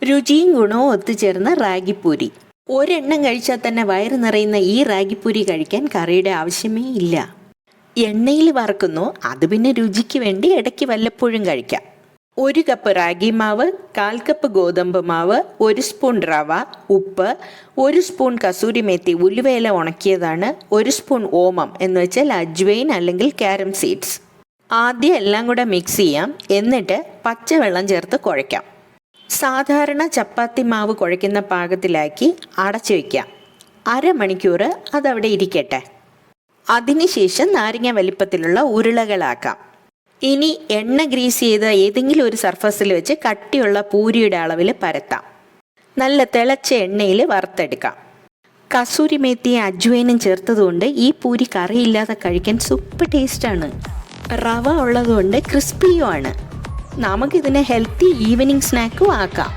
രുചിയും ഗുണവും ഒത്തുചേർന്ന റാഗിപ്പൂരി. ഒരെണ്ണം കഴിച്ചാൽ തന്നെ വയറ് നിറയുന്ന ഈ റാഗിപ്പൂരി കഴിക്കാൻ കറിയുടെ ആവശ്യമേ ഇല്ല. എണ്ണയിൽ വറക്കുന്നു, അത് പിന്നെ രുചിക്ക് വേണ്ടി ഇടയ്ക്ക് വല്ലപ്പോഴും കഴിക്കാം. 1 കപ്പ് റാഗി മാവ്, 1/4 കപ്പ് ഗോതമ്പ് മാവ്, 1 സ്പൂൺ റവ, ഉപ്പ്, 1 സ്പൂൺ കസൂരി മേത്തി ഉലുവയില ഉണക്കിയതാണ്, 1 സ്പൂൺ ഓമം എന്ന് വെച്ചാൽ അജ്വൈൻ അല്ലെങ്കിൽ കാരം സീഡ്സ്. ആദ്യം എല്ലാം കൂടെ മിക്സ് ചെയ്യാം. എന്നിട്ട് പച്ചവെള്ളം ചേർത്ത് കുഴയ്ക്കാം. സാധാരണ ചപ്പാത്തി മാവ് കുഴയ്ക്കുന്ന പാകത്തിലാക്കി അടച്ചു വയ്ക്കാം. അരമണിക്കൂർ അതവിടെ ഇരിക്കട്ടെ. അതിനുശേഷം നാരങ്ങ വലിപ്പത്തിലുള്ള ഉരുളകളാക്കാം. ഇനി എണ്ണ ഗ്രീസ് ചെയ്ത് ഏതെങ്കിലും ഒരു സർഫസിൽ വെച്ച് കട്ടിയുള്ള പൂരിയുടെ അളവിൽ പരത്താം. നല്ല തിളച്ച എണ്ണയിൽ വറുത്തെടുക്കാം. കസൂരി മേത്തിയും അജ്വൈനും ചേർത്തതുകൊണ്ട് ഈ പൂരി കറിയില്ലാതെ കഴിക്കാൻ സൂപ്പർ ടേസ്റ്റാണ്. റവ ഉള്ളതുകൊണ്ട് ക്രിസ്പിയുമാണ്. നമുക്കിതിനെ ഹെൽത്തി ഈവനിങ് സ്നാക്കും ആക്കാം.